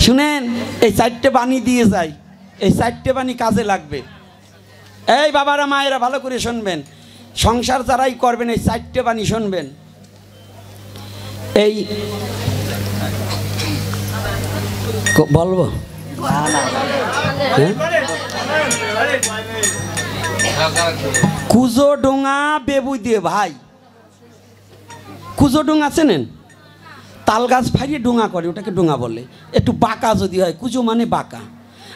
শুনেন, এই 4টে বাণী দিয়ে যাই, এই 4টে বাণী কাজে লাগবে। এই বাবারা মায়েরা ভালো করে শুনবেন, সংসার যারাই করবেন এই 4টে বাণী শুনবেন। এই বলবো কুজো ডোঙা বেবুই দিয়ে ভাই, কুজো ডোঙা চেনেন? তাল গাছ ফাড়িয়ে ডোঙা করে, ওটাকে ডোঙা বলে। একটু বাঁকা যদি হয়, কুজো মানে বাঁকা।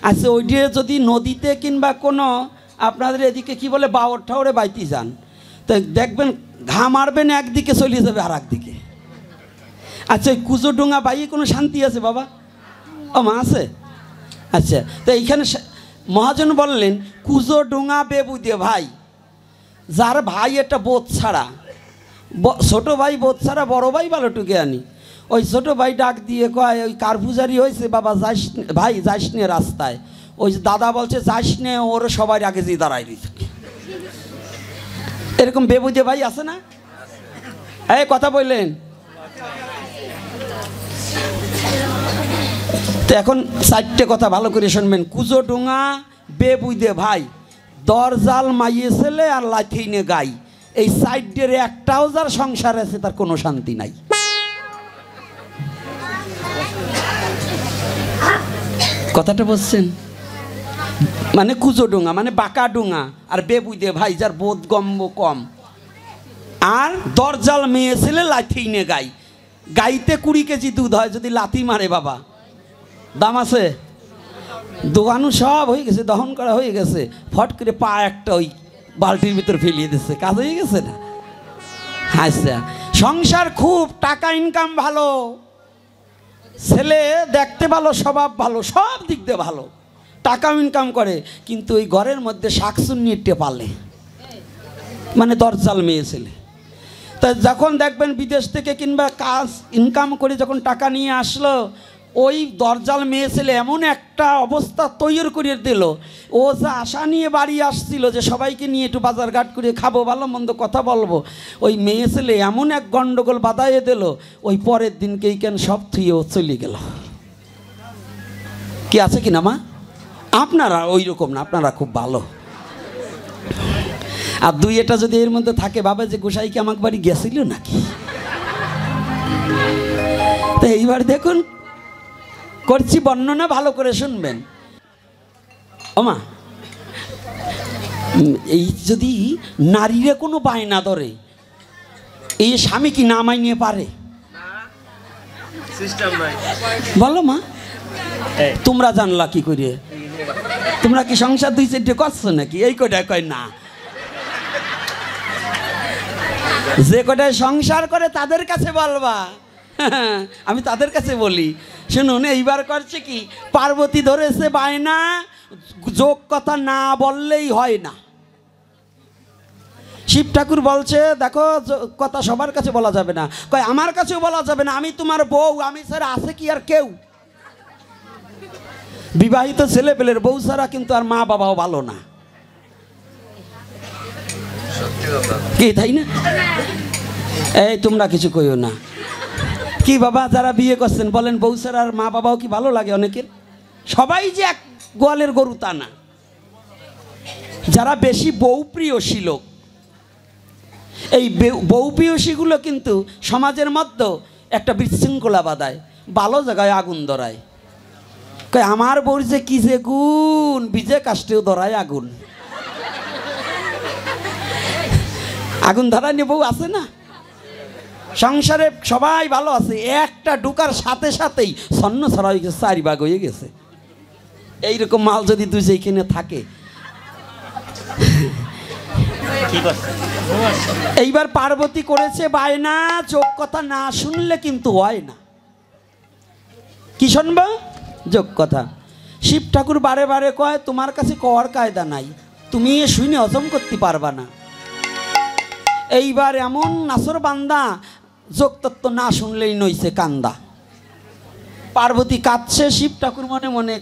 আচ্ছা, ওইটা যদি নদীতে কিংবা কোনো আপনাদের এদিকে কি বলে বাওর ঠাওরে বাইতে যান, তো দেখবেন ঘা মারবেন একদিকে চলে যাবে আর একদিকে। আচ্ছা, ওই কুজো ডোঙা বাইয়ে কোনো শান্তি আছে বাবা? ও মা আছে। আচ্ছা, তো এইখানে মহাজন বললেন কুজো ডোঙা বেবু দিয়ে ভাই, যার ভাই একটা বোধ ছাড়া, ছোটো ভাই বোধ ছাড়া বড় ভাই ভালো টুকে আনি। ওই ছোটো ভাই ডাক দিয়ে কয়, ওই কারপুজারি হয়েছে বাবা, যাইস ভাই যাইস নে রাস্তায়। ওই দাদা বলছে যাইস নে, ওর সবার আগে যে দাঁড়াই দিচ্ছে। এরকম বেবু দিয়ে ভাই আছে না? এই কথা বললেন তো। এখন 4টে কথা ভালো করে শুনবেন। কুজো ডোঙা বেবুই দে ভাই, দরজাল মাইয়ে ছেলে আর লাথিনে গাই, এই 4টের একটাও যার সংসার আছে তার কোনো শান্তি নাই। কথাটা বলছেন? মানে কুজো ডোঙা মানে বাঁকা ডোঙা, আর বেবুই দে ভাই যার বোধগম্য কম, আর দরজাল মেয়ে ছেলে লাথিনে গাই। গাইতে 20 কেজি দুধ হয়, যদি লাথি মারে বাবা দাম আছে। দোকানও সব হয়ে গেছে, দহন করা হয়ে গেছে, ফট করে পা একটা ওই বালতির ভিতর ফেলিয়ে দিচ্ছে, কাজ হয়ে গেছে না? আচ্ছা, সংসার খুব টাকা ইনকাম ভালো, ছেলে দেখতে ভালো, স্বভাব ভালো, সব দিক দিয়ে ভালো, টাকা ইনকাম করে, কিন্তু ওই ঘরের মধ্যে শাকসুন্নি টেপালে, মানে দরজাল মেয়ে ছেলে। তা যখন দেখবেন বিদেশ থেকে কিংবা কাজ ইনকাম করে যখন টাকা নিয়ে আসলো, ওই দরজাল মেয়ে ছেলে এমন একটা অবস্থা তৈরি করে দিল, ও যা আশা নিয়ে বাড়ি আসছিল যে সবাইকে নিয়ে একটু বাজারঘাট করে খাবো, ভালো মন্দ কথা বলবো, ওই মেয়ে ছেলে এমন এক গন্ডগোল বাধাইয়ে দিল, ওই পরের দিনকেই কেন সব থুয়েও চলে গেল। কি আছে কিনা মা? আপনারা ওই রকম না, আপনারা খুব ভালো। আর 2-এটা যদি এর মধ্যে থাকে, ভাবে যে গোসাই কি আমাকে বাড়ি গেছিল নাকি? তো এইবার দেখুন করছি বর্ণনা, ভালো করে শুনবেন। ওমা, এই যদি নারীরা কোনো বায়না ধরে, এই স্বামী কি না মাইনে পারে? বলো মা, তোমরা জানলা কি করে? তোমরা কি সংসার 2-4টে করছো নাকি? এই কয়টা কয় না, যে কটায় সংসার করে তাদের কাছে বলবা। আমি তাদের কাছে বলি, শুনুন, এইবার করছে কি, পার্বতী ধরেছে বায়না, যোগ কথা না বললেই হয় না। শিব ঠাকুর বলছে দেখো কথা সবার কাছে বলা যাবে না, কয় আমার কাছেও বলা যাবে না, আমি তোমার বউ, আমি ছাড়া আছে কি আর কেউ? বিবাহিত ছেলে পেলের বউ ছাড়া কিন্তু আর মা বাবাও ভালো না, কি তাই না? এই তোমরা কিছু কইও না। কি বাবা, যারা বিয়ে করছেন বলেন, বউ ছাড়া আর মা বাবাও কি ভালো লাগে অনেকের? সবাই যে এক গোয়ালের গরু তা না। যারা বেশি বউ প্রিয়সী লোক, এই বউ প্রিয়সীগুলো কিন্তু সমাজের মধ্যে একটা বিশৃঙ্খলা বাঁধায়, ভালো জায়গায় আগুন ধরায়। কয় আমার বউর যে কি যে গুণ, বিজে কাষ্টেও ধরায় আগুন। আগুন ধরানি বউ আছে না? সংসারে সবাই ভালো আছে, একটা ঢুকার সাথে সাথেই ছন্ন ছড়া হয়ে গেছে, 4 ভাগ হয়ে গেছে। এইরকম মাল যদি তুই সেইখানে থাকে। এইবার পার্বতী করেছে বায়না, যোগ কথা না শুনলে কিন্তু হয় না। কি শুনবো? যোগ কথা। শিব ঠাকুর বারে বারে কয় তোমার কাছে কওয়ার কায়দা নাই, তুমি শুনে হজম করতে পারবা না। এইবার এমন নাসর বান্দা, যোগ তত্ত্ব না শুনলেই নইছে কান্দা। পার্বতী কাঁদছে, শিব ঠাকুর মনে মনে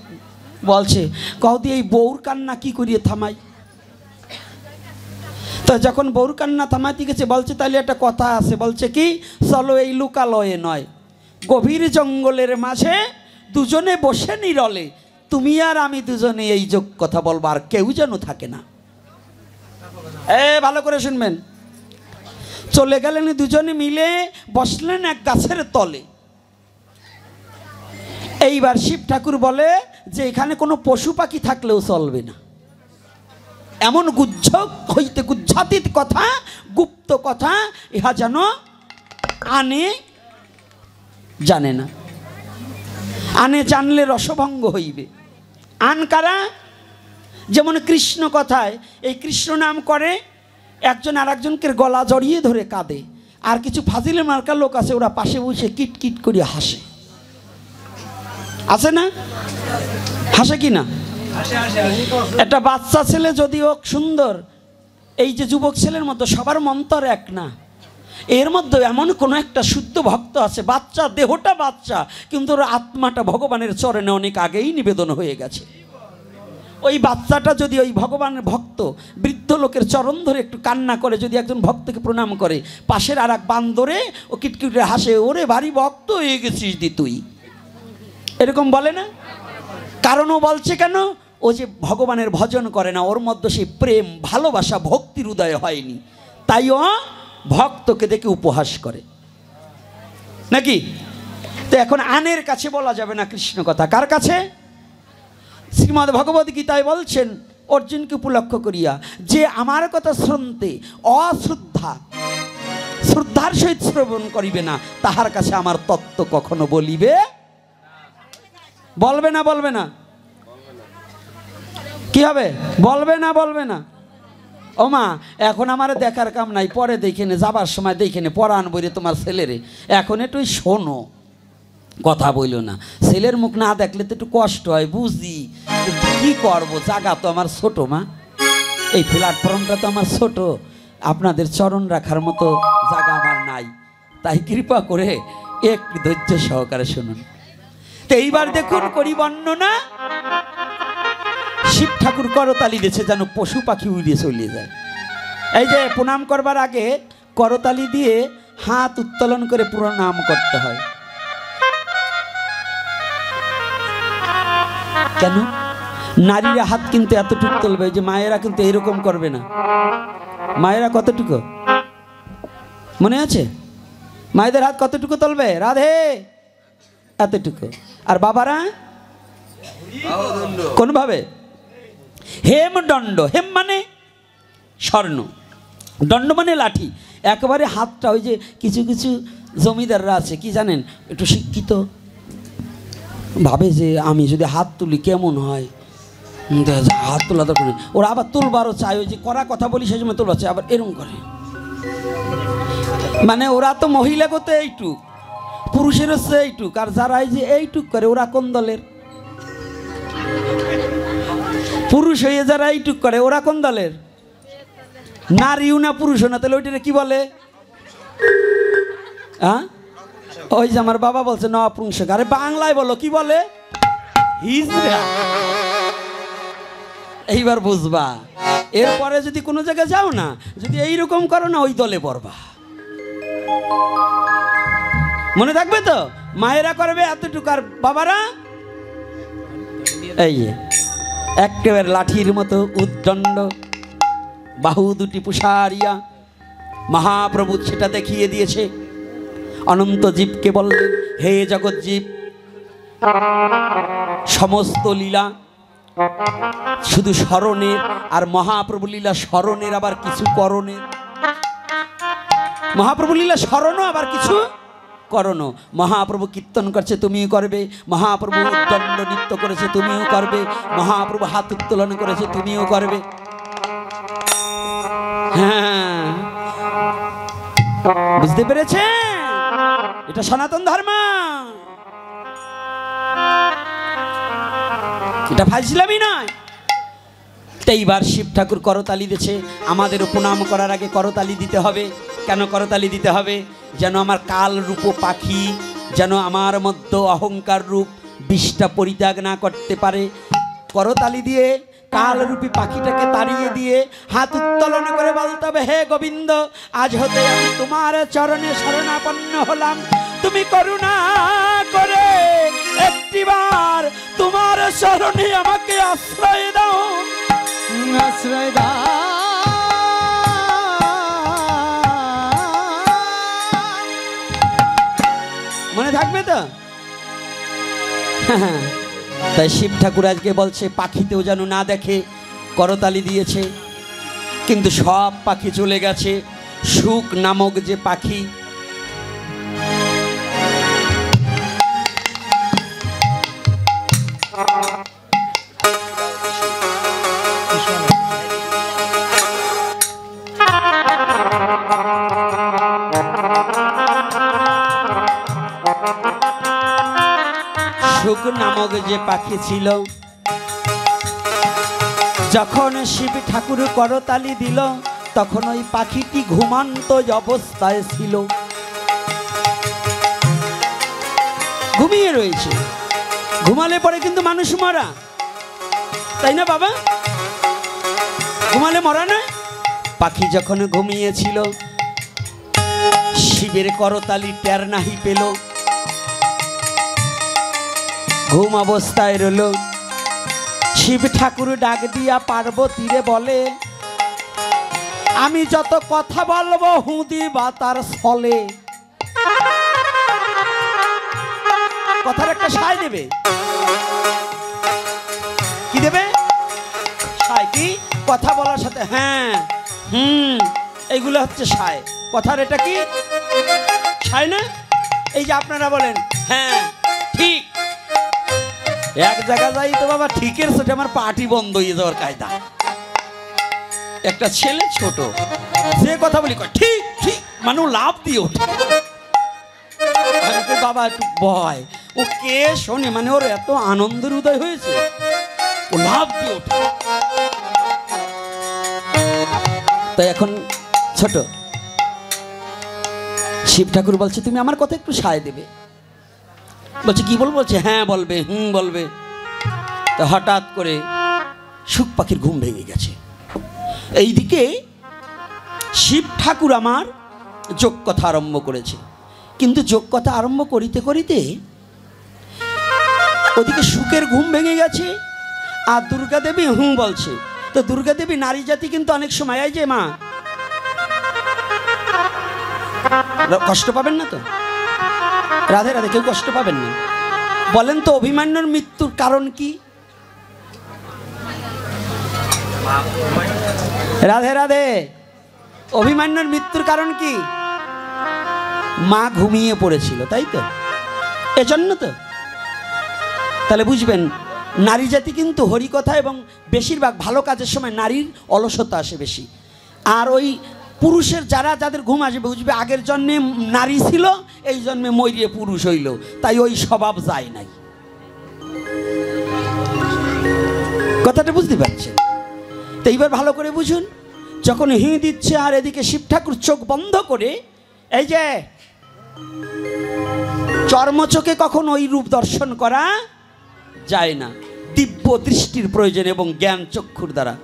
বলছে কহদি এই বউর কান্না কি করিয়ে থামাই। তো যখন বউর কান্না থামাইতে গেছে, বলছে তাহলে একটা কথা আছে, বলছে কি, চলো এই লুকালয়ে নয়, গভীর জঙ্গলের মাঝে দুজনে বসে নিরলে, তুমি আর আমি দুজনে এই যোগ কথা বলবো, আর কেউ যেন থাকে না। ভালো করে শুনবেন। চলে গেলেন দুজনে মিলে, বসলেন এক গাছের তলে। এইবার শিব ঠাকুর বলে যে এখানে কোনো পশু পাখি থাকলেও চলবে না, এমন গুজ্জ হইতে গুজ্জাতীত কথা, গুপ্ত কথা, ইহা যেন আনে জানে না। আনে জানলে রসভঙ্গ হইবে। আন কারা? যেমন কৃষ্ণ কথায় এই কৃষ্ণ নাম করে, একজন আর একজনকে গলা জড়িয়ে ধরে কাঁদে, আর কিছু ফাজিলে মার্কা লোক আছে, ওরা পাশে বসে কিট কিট করে হাসে। আছে না? হাসে কি না? একটা বাচ্চা ছেলে যদিও সুন্দর, এই যে যুবক ছেলের মতো সবার মন্তর এক না, এর মধ্যে এমন কোন একটা শুদ্ধ ভক্ত আছে, বাচ্চা, দেহটা বাচ্চা, কিন্তু ওর আত্মাটা ভগবানের চরণে অনেক আগেই নিবেদন হয়ে গেছে। ওই বাচ্চাটা যদি ওই ভগবানের ভক্ত বৃদ্ধ লোকের চরণ ধরে একটু কান্না করে, যদি একজন ভক্তকে প্রণাম করে, পাশের আর এক বান্দরে ও কিটকিটে হাসে, ওরে ভারী ভক্ত হয়ে গেছিস দি তুই, এরকম বলে না? কারণ ও বলছে কেন? ও যে ভগবানের ভজন করে না, ওর মধ্যে সেই প্রেম, ভালোবাসা, ভক্তির উদয় হয়নি, তাই ও ভক্তকে দেখে উপহাস করে নাকি? তো এখন আনের কাছে বলা যাবে না কৃষ্ণ কথা। কার কাছে? শ্রীমদ্ ভগবদ গীতায় বলছেন অর্জুনকে উপলক্ষ করিয়া, যে আমার কথা শুনতে অশ্রদ্ধা, শ্রদ্ধার সহিত শ্রবণ করিবে না, তাহার কাছে আমার তত্ত্ব কখনো বলিবে। বলবে না? বলবে না? কি হবে? বলবে না? বলবে না? ও মা, এখন আমার দেখার কাম নাই, পরে দেখে নে, যাবার সময় দেখে নে, পরাণ বইরে তোমার ছেলেরে, এখন একটু শোনো, কথা বইল না। ছেলের মুখ না দেখলে তো একটু কষ্ট হয়, বুঝি, কি করবো, জায়গা তো আমার ছোট মা, এই প্ল্যাটফর্মটা তো আমার ছোট, আপনাদের চরণ রাখার মতো জায়গা আমার নাই, তাই কৃপা করে একটু ধৈর্য সহকারে শুনুন। তো এইবার দেখুন করি বর্ণনা, শিব ঠাকুর করতালি দিয়েছে যেন পশু পাখি উড়িয়ে চলে যায়। এই যে প্রণাম করবার আগে করতালি দিয়ে হাত উত্তোলন করে প্রণাম করতে হয়। কেন? নারীরা হাত কিন্তু এতটুকু তুলবে, যে মায়েরা কিন্তু এরকম করবে না। মায়েরা কতটুকু মনে আছে? মায়েদের হাত কতটুকু তুলবে? রাধে, এতটুকু। আর বাবারা কোন ভাবে? হেমদণ্ড। হেম মানে স্বর্ণ, দণ্ড মানে লাঠি। একেবারে হাতটা, ওই যে কিছু কিছু জমিদাররা আছে কি জানেন, একটু শিক্ষিত, ভাবে যে আমি যদি হাত তুলি কেমন হয়, হাত তোলা দরকার নেই, ওরা আবার তুলবারও চায়, ওই যে করা কথা বলি সেই সময় তুলবার চায়, আবার এরকম করে। মানে ওরা তো মহিলা করতে এইটুক, পুরুষের হচ্ছে এইটুক, আর যারা এই যে এইটুক করে ওরা কোন দলের? পুরুষ হয়ে যারা এইটুক করে ওরা কোন দলের? নারীও না পুরুষও না, তাহলে ওইটা কি বলে? হ্যাঁ, ওই যে আমার বাবা বলছে নপুংসক। আরে বাংলায় বলো, কি বলে? হিজড়া। এইবার বুঝবা। এরপরে যদি কোনো জায়গায় যাও না, যদি এইরকম করো না, ওই দলে পড়বা। মনে থাকবে তো? মায়েরা করবে এতটুকু, আর বাবারা এই একেবারে লাঠির মতো উদ্দণ্ড, বাহু দুটি পুষারিয়া মহাপ্রভু সেটা দেখিয়ে দিয়েছে। অনন্ত জীবকে বললেন, হে জগৎ জীব, সমস্ত লীলা শুধু স্মরণের, আর মহাপ্রভু লীলা স্মরণের আবার কিছু করণের। মহাপ্রভু লীলা স্মরণও আবার কিছু করণও। মহাপ্রভু কীর্তন করছে, তুমিও করবে। মহাপ্রভু দণ্ড নৃত্য করেছে, তুমিও করবে। মহাপ্রভু হাত উত্তোলন করেছে, তুমিও করবে। হ্যাঁ, বুঝতে পেরেছে? এটা সনাতন ধর্ম, এটা ফাজলামি নয়। এইবার শিব ঠাকুর করতালি দিয়েছে। আমাদেরও প্রণাম করার আগে করতালি দিতে হবে। কেন করতালি দিতে হবে? যেন আমার কাল রূপ পাখি যেন আমার মধ্যে অহংকার রূপ বিষটা পরিত্যাগ না করতে পারে। করতালি দিয়ে কালরূপী পাখিটাকে তাড়িয়ে দিয়ে হাত উত্তোলন করে বলতে হবে, হে গোবিন্দ, আজ হতে আমি তোমার চরণে শরণাপন্ন হলাম। তুমি করুণা করে একটি একটিবার তোমার শরণে আমাকে আশ্রয় দাও, আশ্রয় দাও। মনে থাকবে তো? তাই শিব ঠাকুর আজকে বলছে পাখিতেও যেন না দেখে, করতালি দিয়েছে, কিন্তু সব পাখি চলে গেছে। সুখ নামক যে পাখি, সুখ নামক যে পাখি ছিল, যখন শিব ঠাকুর করতালি দিল তখন ওই পাখিটি ঘুমান্ত অবস্থায় ছিল, ঘুমিয়ে রয়েছে। ঘুমালে পরে কিন্তু মানুষ মরা, তাই না বাবা? ঘুমালে মরা না? পাখি যখন ঘুমিয়েছিল, শিবের করতালি টের নাহি পেল, ঘুম অবস্থায় রইল। শিব ঠাকুর ডাক দিয়া পার্বতীরে বলে, আমি যত কথা বলবো হুদি বা তার ফলে। কথার একটা সায় দেবে, কি দেবে? সায়। কি? কথা বলার সাথে হ্যাঁ এইগুলো হচ্ছে সায়। কথার এটা কি সায় না? এই যে আপনারা বলেন হ্যাঁ ঠিক, এক জায়গা যাই তো বাবা ঠিকের সাথে আমার পার্টি বন্ধ হয়ে যাওয়ার কায়দা। একটা ছেলে ছোট, যে কথা বলি ঠিক ঠিক মানে লাভ দিয়ে ওঠে। বাবা একটু ভয়, ও কে শোনে, মানে ওর এত আনন্দের উদয় হয়েছে, ও লাভ দিয়ে ওঠে। তাই এখন ছোট শিব ঠাকুর বলছে তুমি আমার কথা একটু সায় দেবে। বলছে কি বলবো? বলছে হ্যাঁ বলবে, বলবে। তো হঠাৎ করে সুখ পাখির ঘুম ভেঙে গেছে। এইদিকে শিব ঠাকুর আমার যোগ কথা আরম্ভ করেছে, কিন্তু যোগ কথা আরম্ভ করিতে করিতে ওদিকে সুখের ঘুম ভেঙে গেছে, আর দুর্গা দেবী বলছে। তো দুর্গা দেবী নারী জাতি কিন্তু অনেক সময়, এই যে মা কষ্ট পাবেন না তো, রাধে রাধে, কেউ কষ্ট পাবেন না। বলেন তো অভিমন্যুর মৃত্যুর কারণ কি? রাধে রাধে, অভিমন্যুর মৃত্যুর কারণ কি? মা ঘুমিয়ে পড়েছিল, তাই তো? এজন্য তো। তাহলে বুঝবেন নারী জাতি কিন্তু হরিকথা এবং বেশিরভাগ ভালো কাজের সময় নারীর অলসতা আসে বেশি। আর ওই পুরুষের যাদের ঘুম আসবে বুঝবে আগের জন্মে নারী ছিল, এই জন্মে মরিয়ে পুরুষ হইল, তাই ওই স্বভাব যায় নাই। কথাটা বুঝতে পারছেন? তো এইবার ভালো করে বুঝুন, যখন দিচ্ছে আর এদিকে শিব ঠাকুর চোখ বন্ধ করে, এই যে চর্মচোখে কখন ওই রূপ দর্শন করা যায় না, দিব্য দৃষ্টির প্রয়োজন এবং জ্ঞান চক্ষুর দ্বারা।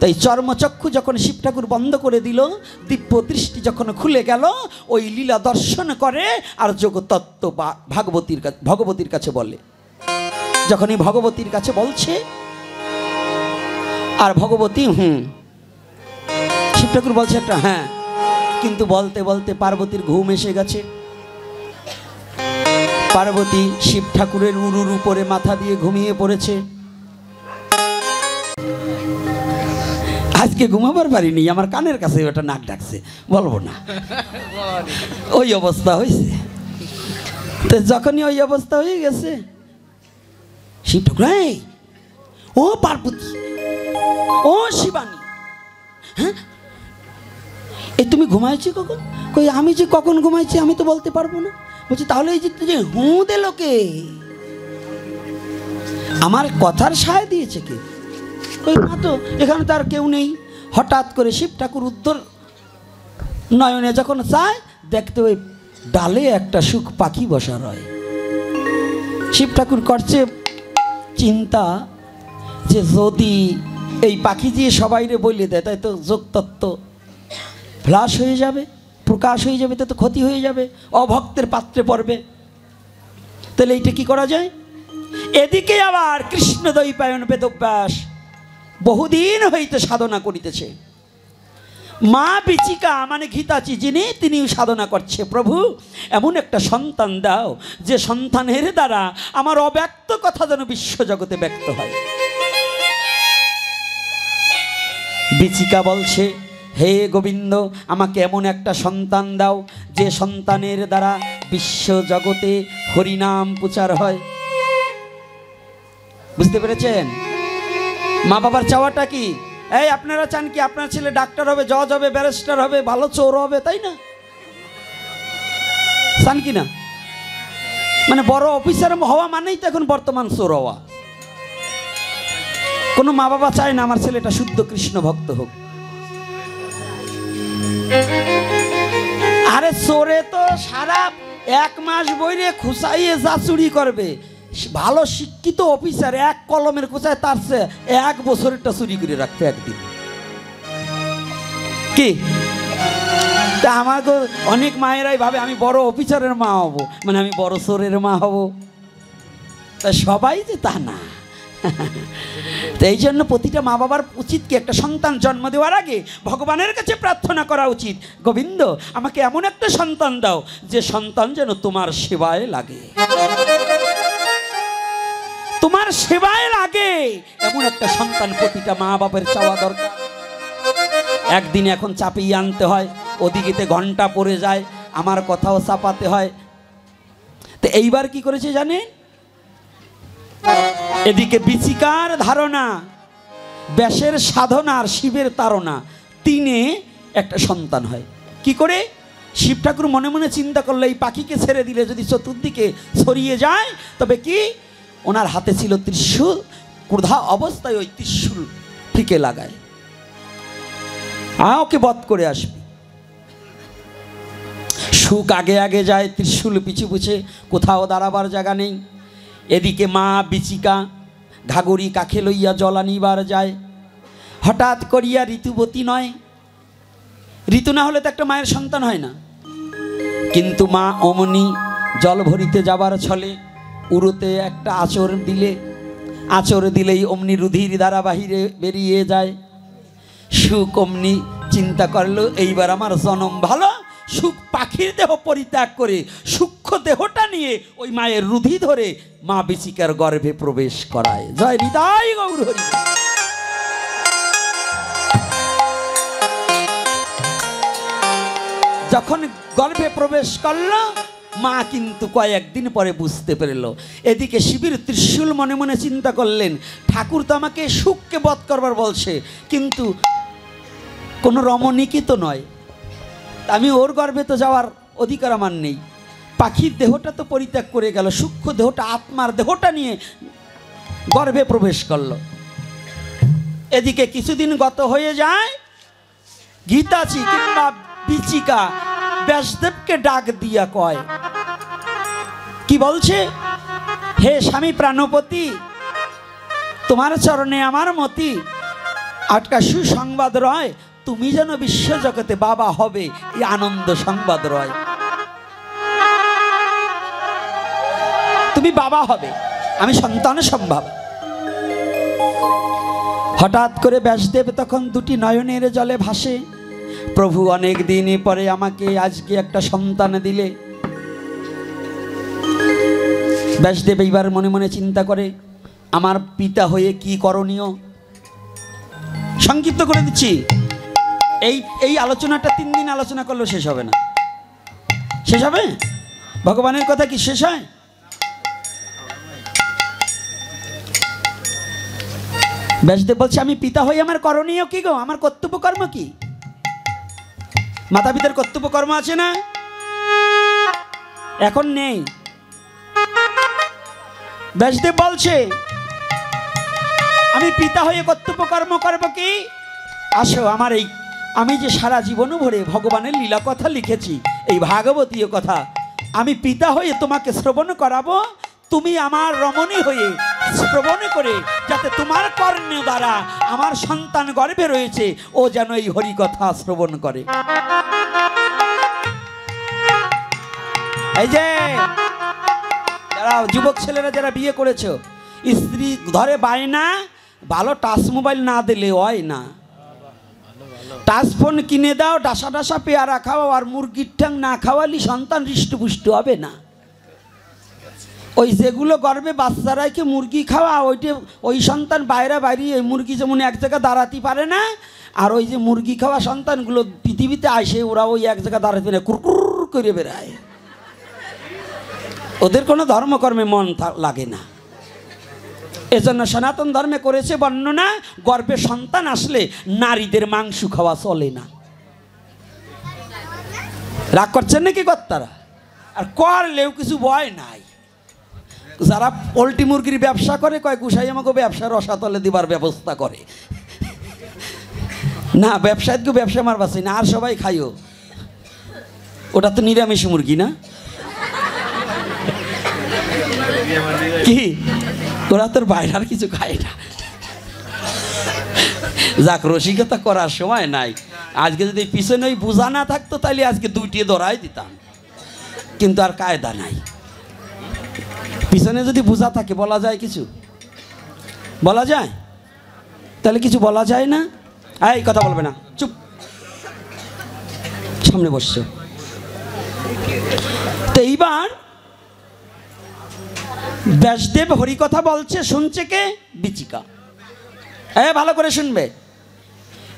তাই চর্মচক্ষু যখন শিব ঠাকুর বন্ধ করে দিল, দিব্য দৃষ্টি যখন খুলে গেল, ওই লীলা দর্শন করে আর যোগতত্ত্ব বা ভগবতীর কাছে বলে। যখন এই ভগবতীর কাছে বলছে আর ভগবতী শিব ঠাকুর বলছে একটা হ্যাঁ, কিন্তু বলতে বলতে পার্বতীর ঘুম এসে গেছে। পার্বতী শিব ঠাকুরের উরুর উপরে মাথা দিয়ে ঘুমিয়ে পড়েছে। আজকে ঘুমাবার পারিনি, আমার কানের কাছে ওটা নাক ডাকছে, বলবো না, ওই অবস্থা হয়েছে। তো যখনই ওই অবস্থা হয়ে গেছে, শিব ঠাকুর ও পার্বতী, ও শিবানী, হ্যাঁ তুমি ঘুমাইছি কখন? কই আমি যে কখন ঘুমাইছি আমি তো বলতে পারবো না। বলছি তাহলে এই যে দিল কে? আমার কথার সায় দিয়েছে কে? কই না তো, এখানে তার কেউ নেই। হঠাৎ করে শিব ঠাকুর উত্তর নয়নে যখন চায়, দেখতে ওই ডালে একটা সুখ পাখি বসা রয়। শিব ঠাকুর করছে চিন্তা যে যদি এই পাখি দিয়ে সবাইরে বলে দেয়, তাই তো যোগতত্ত্ব ফ্লাশ হয়ে যাবে, প্রকাশ হয়ে যাবে, তো ক্ষতি হয়ে যাবে, অভক্তের পাত্রে পড়বে। তাহলে এইটা কি করা যায়? এদিকে আবার কৃষ্ণদ্বৈপায়ন বেদব্যাস বহুদিন হইতে সাধনা করিতেছে। মা বিচিকা মানে ঘিতাচি যিনি, তিনি সাধনা করছে, প্রভু এমন একটা সন্তান দাও যে সন্তানের দ্বারা আমার অব্যক্ত কথা যেন বিশ্বজগতে ব্যক্ত হয়। বিচিকা বলছে, হে গোবিন্দ, আমাকে এমন একটা সন্তান দাও যে সন্তানের দ্বারা বিশ্বজগতে হরিনাম প্রচার হয়। বুঝতে পেরেছেন মা বাবার চাওয়াটা কি? এই আপনারা চান কি আপনার ছেলে ডাক্তার হবে, জজ হবে, ব্যারিস্টার হবে, ভালো চোর হবে, তাই না? চান কি না? মানে বড় অফিসার হওয়া মানেই তো এখন বর্তমান চোর হওয়া। কোনো মা বাবা চায় না আমার ছেলেটা শুদ্ধ কৃষ্ণ ভক্ত হোক। আরে চোরে তো সারা এক মাস বইরে খুসাইয়ে যা চুরি করবে, ভালো শিক্ষিত অফিসার এক কলমের কোচায় তার চেয়ে 1 বছরেরটা চুরি করে রাখবে একদিন। কি তা আমাকে অনেক মায়েরাই ভাবে আমি বড় অফিসারের মা হব, মানে আমি বড় চোরের মা হব। তা সবাই যে তা না। তো এই জন্য প্রতিটা মা বাবার উচিত কি একটা সন্তান জন্ম দেওয়ার আগে ভগবানের কাছে প্রার্থনা করা উচিত, গোবিন্দ আমাকে এমন একটা সন্তান দাও যে সন্তান যেন তোমার সেবায় লাগে, তোমার সেবায় লাগে, এমন একটা সন্তান প্রতিটা মা বাবার চাওয়া দরকার। একদিন এখন চাপিয়ে আনতে হয়, ওদিকেতে ঘন্টা পড়ে যায়, আমার কথাও চাপাতে হয়। তো এইবার কি করেছে জানেন? এদিকে বিচিকার ধারণা, ব্যাসের সাধনার, শিবের তাড়না, 3-এ একটা সন্তান হয়। কি করে? শিব ঠাকুর মনে মনে চিন্তা করলো এই পাখিকে ছেড়ে দিলে যদি চতুর্দিকে ছড়িয়ে যায় তবে কি? ওনার হাতে ছিল ত্রিশূল, ক্রোধা অবস্থায় ওই ত্রিশূল ফিকে লাগায়, ওকে বধ করে আসবে। সুখ আগে আগে যায়, ত্রিশূল পিছু পিছে, কোথাও দাঁড়াবার জায়গা নেই। এদিকে মা বিচিকা ঘাগরি কাকে লইয়া জল আনিবার যায়। হঠাৎ করিয়া ঋতুবতী নয়, ঋতু না হলে তো একটা মায়ের সন্তান হয় না, কিন্তু মা অমনি জল ভরিতে যাবার ছলে উড়োতে একটা আঁচড় দিলে, আঁচড় দিলেই অমনি রুধির দ্বারা বাহিরে বেরিয়ে যায়। সুখ অমনি চিন্তা করলো এইবার আমার জনম ভালো। সুখ পাখির দেহ পরিত্যাগ করে সূক্ষ্ম দেহটা নিয়ে ওই মায়ের রুধি ধরে মা বিচিকার গর্ভে প্রবেশ করায়। জয় নিতাই গৌর হরি। যখন গর্ভে প্রবেশ করলো মা কিন্তু কয়েকদিন পরে বুঝতে পেরল। এদিকে শিবের ত্রিশূল মনে মনে চিন্তা করলেন, ঠাকুর তো আমাকে সুখকে বধ করবার বলছে, কিন্তু কোনো রমণীকই তো নয়, আমি ওর গর্ভে তো যাওয়ার অধিকার আমার নেই। পাখির দেহটা তো পরিত্যাগ করে গেল, সূক্ষ্ম দেহটা, আত্মার দেহটা নিয়ে গর্ভে প্রবেশ করল। এদিকে কিছুদিন গত হয়ে যায়, গীতাচি কিংবা বিচিকা ব্যাসদেবকে ডাক দিয়া কয়, কি বলছে? হে স্বামী প্রাণপতি, তোমার চরণে আমার মতি, আটকা সুসংবাদ রয়, তুমি যেন বিশ্বজগতে বাবা হবে, এই আনন্দ সংবাদ রয়। তুমি বাবা হবে, আমি সন্তান সম্ভব। হঠাৎ করে ব্যাসদেব তখন দুটি নয়নের জলে ভাসে, প্রভু অনেক দিন পরে আমাকে আজকে একটা সন্তান দিলে। ব্যাসদেব এইবার মনে মনে চিন্তা করে, আমার পিতা হয়ে কি করণীয়। সংক্ষিপ্ত করে দিচ্ছি, এই আলোচনাটা 3 দিন আলোচনা করলেও শেষ হবে না। শেষ হবে? ভগবানের কথা কি শেষ হয়? ব্যাসদেব বলছে, আমি পিতা হয়ে আমার করণীয় কি গো, আমার কর্তব্য কর্ম কি? মাতা পিতার কর্তব্য কর্ম আছে না? এখন নেই। ব্যাসদেব বলছে, আমি পিতা হয়ে কর্তব্য কর্ম করব কি? আসো আমার এই, আমি যে সারা জীবন ভরে ভগবানের লীলা কথা লিখেছি, এই ভাগবতীয় কথা, আমি পিতা হয়ে তোমাকে শ্রবণ করাবো। তুমি আমার রমণী হয়ে শ্রবণ করে, যাতে তোমার কর্ণ দ্বারা আমার সন্তান গর্ভে রয়েছে, ও যেন এই হরি কথা শ্রবণ করে। এই যে যুবক ছেলেরা যারা বিয়ে করেছো, স্ত্রী ধরে বায়না, ভালো টাচ মোবাইল না দিলে হয় না, টাচ ফোন কিনে দাও, ডাসা ডাসা পেয়ারা খাওয়াও, আর মুরগির ঠ্যাং না খাওয়ালি সন্তান হৃষ্টপুষ্ট হবে না। ওই যেগুলো গর্বে বাচ্চারাইকে মুরগি খাওয়া, ওই সন্তান বাইরে ওই মুরগি যেমন এক জায়গায় দাঁড়াতে পারে না, আর ওই যে মুরগি খাওয়া সন্তানগুলো পৃথিবীতে আসে, ওরা ওই এক জায়গায় দাঁড়াতে না, কুরকুর করে বেড়ায়। ওদের কোনো ধর্মকর্মে মন লাগে না। এজন্য সনাতন ধর্মে করেছে বর্ণনা, গর্ভে সন্তান আসলে নারীদের মাংস খাওয়া চলে না। রাগ করছেন নাকি কর্তারা? আর করলেও কিছু ভয় নাই। যারা পোলট্রি মুরগির ব্যবসা করে কয় গুসাই আমাকে ব্যবসা রসাতলে দিবার ব্যবস্থা করে না, ব্যবসায় কেউ ব্যবসা মার বাঁচে না, আর সবাই খাইও। ওটা তো নিরামিষ মুরগি না কি? ওরা তোর বাইরে আর কিছু খায় না। যাক, রসিকতা করার সময় নাই। আজকে যদি পিছনে ওই বোঝা না থাকতো তাহলে আজকে দুইটি ধরাই দিতাম, কিন্তু আর কায়দা নাই। পিছনে যদি বোঝা থাকে বলা যায় কিছু? বলা যায়? তাহলে কিছু বলা যায় না। এই কথা বলবে না, চুপ, সামনে বসছো। তো এইবার ব্যাসদেব হরিকথা বলছে, শুনছে কে? বিচিকা। ভালো করে শুনবে।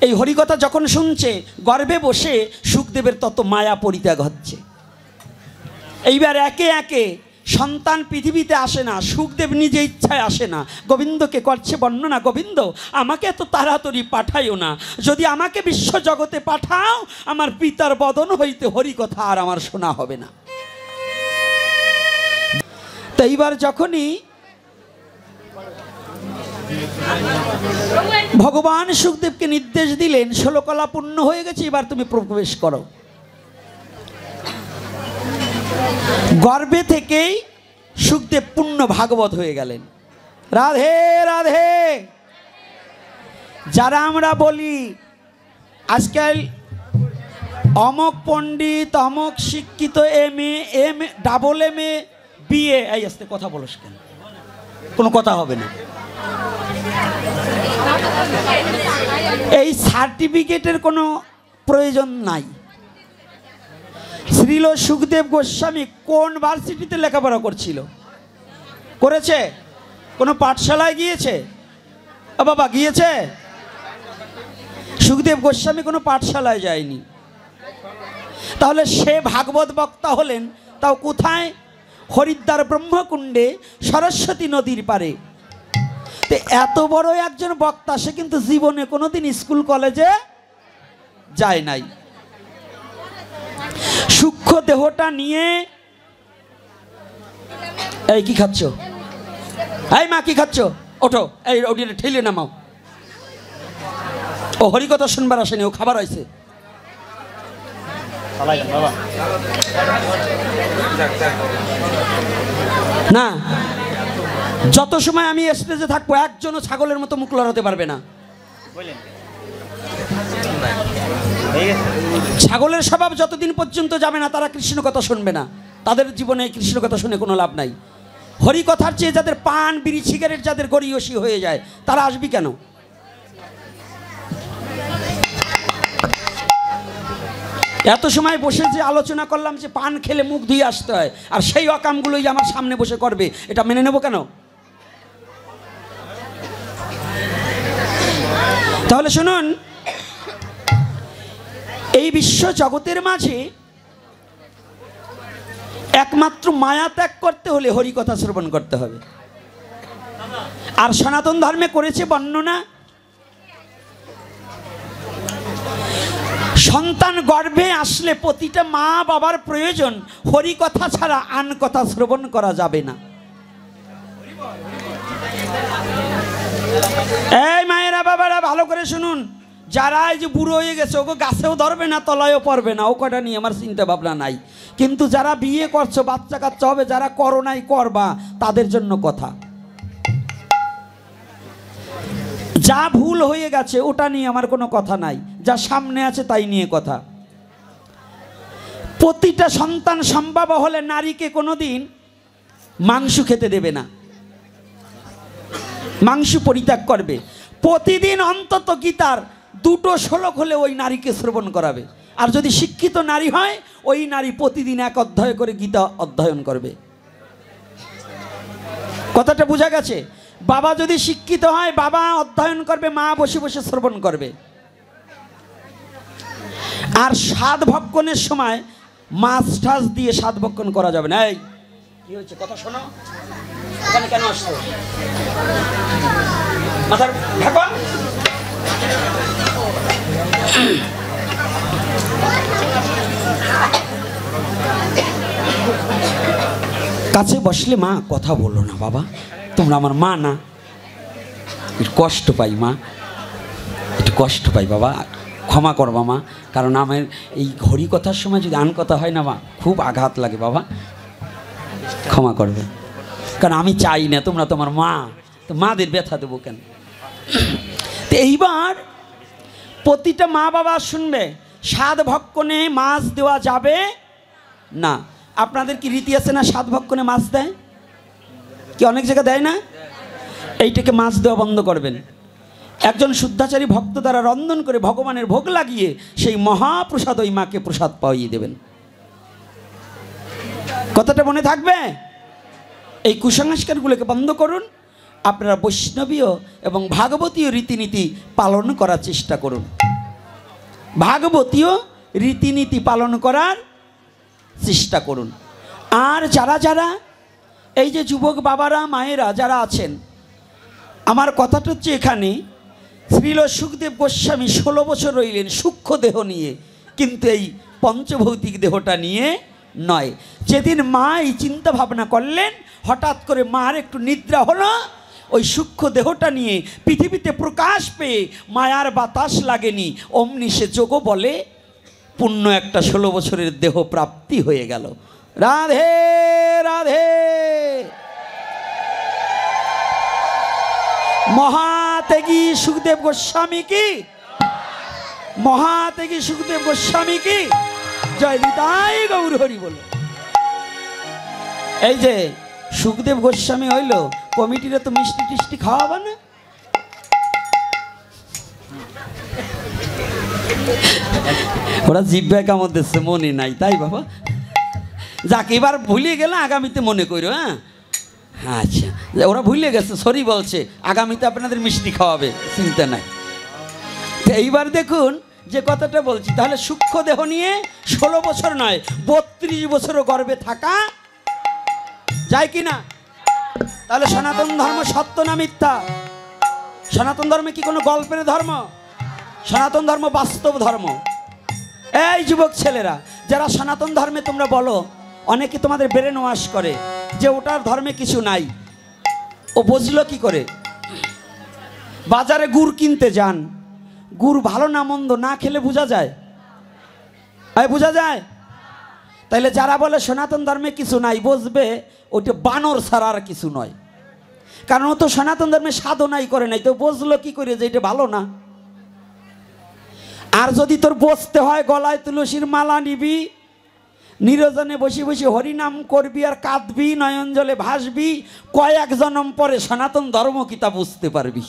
এই হরিকথা যখন শুনছে, গর্ভে বসে সুখদেবের তত মায়া পরিত্যাগ হচ্ছে। এইবার একে একে সন্তান পৃথিবীতে আসে না, সুখদেব নিজে ইচ্ছায় আসে না। গোবিন্দকে করছে বর্ণনা, গোবিন্দ আমাকে এত তাড়াতাড়ি পাঠাইও না, যদি আমাকে বিশ্ব জগতে পাঠাও, আমার পিতার বদন হইতে হরিকথা আর আমার শোনা হবে না। তো এইবার যখনই ভগবান সুখদেবকে নির্দেশ দিলেন, 16 কলা পূর্ণ হয়ে গেছে, এবার তুমি প্রবেশ করো। গর্ভে থেকেই সুখদেব পূর্ণ ভাগবত হয়ে গেলেন। রাধে রাধে। যারা আমরা বলি আজকাল অমক পণ্ডিত, অমক শিক্ষিত, এম ডাবল MA BA, এই আসতে কথা বলস কেন? কোনো কথা হবে না। এই সার্টিফিকেটের কোনো প্রয়োজন নাই। শ্রীল সুখদেব গোস্বামী কোন ভার্সিটিতে লেখাপড়া করছিল? করেছে? কোনো পাঠশালায় গিয়েছে? বাবা গিয়েছে? সুখদেব গোস্বামী কোনো পাঠশালায় যায়নি। তাহলে সে ভাগবত বক্তা হলেন, তাও কোথায়? হরিদ্বার ব্রহ্মকুণ্ডে সরস্বতী নদীর পারে। তো এত বড় একজন বক্তা, সে কিন্তু জীবনে কোনোদিন স্কুল কলেজে যায় নাই। সূক্ষ্ম দেহটা নিয়ে, এই কি খাচ্ছ? এই মা কি খাচ্ছ? ওঠো, এই ওটা ঠেলে নামাও। ও হরিকথা শুনবার আসেনি, ও খাবার হয়েছে। না, যত সময় আমি স্টেজে থাকবো একজনও ছাগলের মতো মুখ লড়াতে পারবে না। ছাগলের স্বভাব যতদিন পর্যন্ত যাবে না, তারা কৃষ্ণ কথা শুনবে না। তাদের জীবনে কৃষ্ণ কথা শুনে কোনো লাভ নাই। হরিকথার চেয়ে যাদের পান বিড়ি সিগারেট যাদের গড়িয়সী হয়ে যায়, তারা আসবি কেন? এত সময় বসে যে আলোচনা করলাম যে পান খেলে মুখ ধুয়ে আসতে হয়, আর সেই অকামগুলোই আমার সামনে বসে করবে, এটা মেনে নেব কেন? তাহলে শুনুন, এই বিশ্ব জগতের মাঝে একমাত্র মায়া ত্যাগ করতে হলে হরিকথা শ্রবণ করতে হবে। আর সনাতন ধর্মে করেছে বর্ণনা, সন্তান গর্ভে আসলে প্রতিটা মা বাবার প্রয়োজন, হরিকথা ছাড়া আন কথা শ্রবণ করা যাবে না। এই মায়েরা বাবারা ভালো করে শুনুন, যারা এই যে বুড়ো হয়ে গেছে, ওকে গাছেও ধরবে না, তলায়ও পড়বে না, ও কটা নিয়ে আমার চিন্তা ভাবনা নাই। কিন্তু যারা বিয়ে করছো, বাচ্চা কাচ্চা হবে, যারা করো নাই করবা, তাদের জন্য কথা। যা ভুল হয়ে গেছে ওটা নিয়ে আমার কোনো কথা নাই, যা সামনে আছে তাই নিয়ে কথা। প্রতিটা সন্তান সম্ভব হলে নারীকে কোনোদিন মাংস খেতে দেবে না, মাংস পরিত্যাগ করবে। প্রতিদিন অন্তত গীতার 2টো শ্লোক হলে ওই নারীকে শ্রবণ করাবে। আর যদি শিক্ষিত নারী হয় ওই নারী প্রতিদিন 1 অধ্যায় করে গীতা অধ্যয়ন করবে। কথাটা বোঝা গেছে? বাবা যদি শিক্ষিত হয় বাবা অধ্যয়ন করবে, মা বসে বসে শ্রবণ করবে। আর স্বাদ ভক্ষণের সময় মাছ টাছ দিয়ে স্বাদ ভক্ষণ করা যাবে না। এই কি হচ্ছে কথা শোনো, এখানে কেন আসছো? মাথার ঢাকা। কাছে বসলে মা কথা বলো না বাবা, তোমরা আমার মা না, একটু কষ্ট পাই মা, একটু কষ্ট পাই বাবা, ক্ষমা করবা মা। কারণ আমার এই হরি কথার সময় যদি আন কথা হয় না মা, খুব আঘাত লাগে বাবা, ক্ষমা করবে। কারণ আমি চাই না, তোমরা তোমার মা, তো মাদের ব্যথা দেবো কেন? তো এইবার প্রতিটা মা বাবা শুনবে, স্বাদ ভক্ষণে মাছ দেওয়া যাবে না। আপনাদের কি রীতি আছে না স্বাদ ভক্ষণে মাছ দেয়? কি অনেক জায়গা দেয় না? এইটাকে মাছ দেওয়া বন্ধ করবেন। একজন শুদ্ধাচারী ভক্ত দ্বারা রন্ধন করে ভগবানের ভোগ লাগিয়ে সেই মহাপ্রসাদ ওই মাকে প্রসাদ পাইয়ে দেবেন। কথাটা মনে থাকবে? এই কুসংস্কারগুলোকে বন্ধ করুন। আপনারা বৈষ্ণবীয় এবং ভাগবতীয় রীতিনীতি পালন করার চেষ্টা করুন। ভাগবতীয় রীতিনীতি পালন করার চেষ্টা করুন। আর যারা যারা এই যে যুবক বাবারা মায়েরা যারা আছেন, আমার কথাটা হচ্ছে এখানে শ্রীল সুখদেব গোস্বামী 16 বছর রইলেন সূক্ষ্ম দেহ নিয়ে, কিন্তু এই পঞ্চভৌতিক দেহটা নিয়ে নয়। যেদিন মা এই চিন্তা ভাবনা করলেন, হঠাৎ করে মার একটু নিদ্রা হলো, ওই সূক্ষ্ম দেহটা নিয়ে পৃথিবীতে প্রকাশ পেয়ে মায়ার বাতাস লাগেনি, অমনি সে যোগ বলে পুণ্য একটা 16 বছরের দেহ প্রাপ্তি হয়ে গেল। রাধে রাধে। মহাত্যাগী সুখদেব গোস্বামী কি, মহাত্যাগী সুখদেব গোস্বামী কি, জয় নিতাই গৌর হরি বলে। এই যে সুখদেব গোস্বামী হইল, কমিটিরা তো মিষ্টি টিষ্টি খাওয়াবা না? ওরা জিব্বা কামড় দিচ্ছে, মনে নাই তাই বাবা? যাক, এবার ভুলে গেলে আগামীতে মনে করো। হ্যাঁ আচ্ছা, ওরা ভুলে গেছে, সরি বলছে, আগামীতে আপনাদের মিষ্টি খাওয়াবে, চিন্তা নাই। তো এইবার দেখুন যে কথাটা বলছি, তাহলে সূক্ষ্ম দেহ নিয়ে 16 বছর নয় 32 বছরও গর্ভে থাকা যায় কি না? তাহলে সনাতন ধর্ম সত্য না মিথ্যা? সনাতন ধর্মে কি কোনো গল্পের ধর্ম? সনাতন ধর্ম বাস্তব ধর্ম। এই যুবক ছেলেরা যারা সনাতন ধর্মে তোমরা বলো, অনেকে তোমাদের ব্রেন ওয়াশ করে যে ওটার ধর্মে কিছু নাই। ও বুঝলো কি করে? বাজারে গুড় কিনতে যান, গুড় ভালো না মন্দ না খেলে বোঝা যায়? বোঝা যায়? তাইলে যারা বলে সনাতন ধর্মে কিছু নাই, বুঝবে ওটা বানর ছাড়া আর কিছু নয়। কারণ ও তো সনাতন ধর্মে সাধনাই করে নাই, তো বুঝলো কি করে যে এটা ভালো না? আর যদি তোর বসতে হয়, গলায় তুলসীর মালা নিবি, নিরজনে বসে বসে হরিনাম করবি আর কাঁদবি, নয়ন জলে ভাসবি, কয়েক জন্ম পরে সনাতন ধর্ম কি তা বুঝতে পারবি।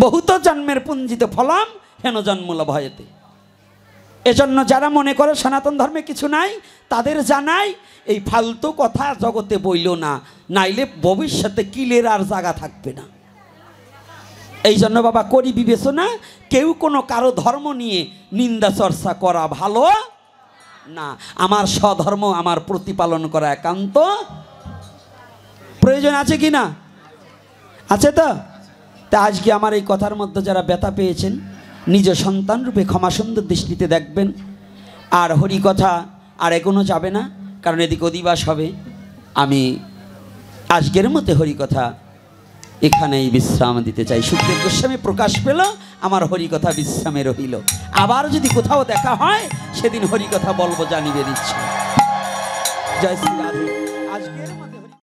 বহুত জন্মের পুঞ্জিত ফলম হেন জন্মলা ভয়েতে। এজন্য যারা মনে করে সনাতন ধর্মে কিছু নাই, তাদের জানাই এই ফালতু কথা জগতে বইল না, নাইলে ভবিষ্যতে কিলের আর জায়গা থাকবে না। এই জন্য বাবা করি বিবেচনা, কেউ কোনো কারো ধর্ম নিয়ে নিন্দা চর্চা করা ভালো না। আমার স্বধর্ম আমার প্রতিপালন করা একান্ত প্রয়োজন। আছে কি না? আছে তো? তা আজকে আমার এই কথার মধ্যে যারা ব্যথা পেয়েছেন, নিজ সন্তান রূপে ক্ষমা সুন্দর দৃষ্টিতে দেখবেন। আর হরি কথা আর এগোনো যাবে না, কারণ এদিকে অধিবাস হবে। আমি আজকের মতে হরি কথা এখানেই বিশ্রাম দিতে চাই। সুখদেব গোস্বামী প্রকাশ পেল, আমার হরিকথা বিশ্রামে রহিল। আবার যদি কোথাও দেখা হয় সেদিন হরিকথা বলবো, জানিবে দিচ্ছি। জয় শ্রী রাধে। আজকের মধ্যে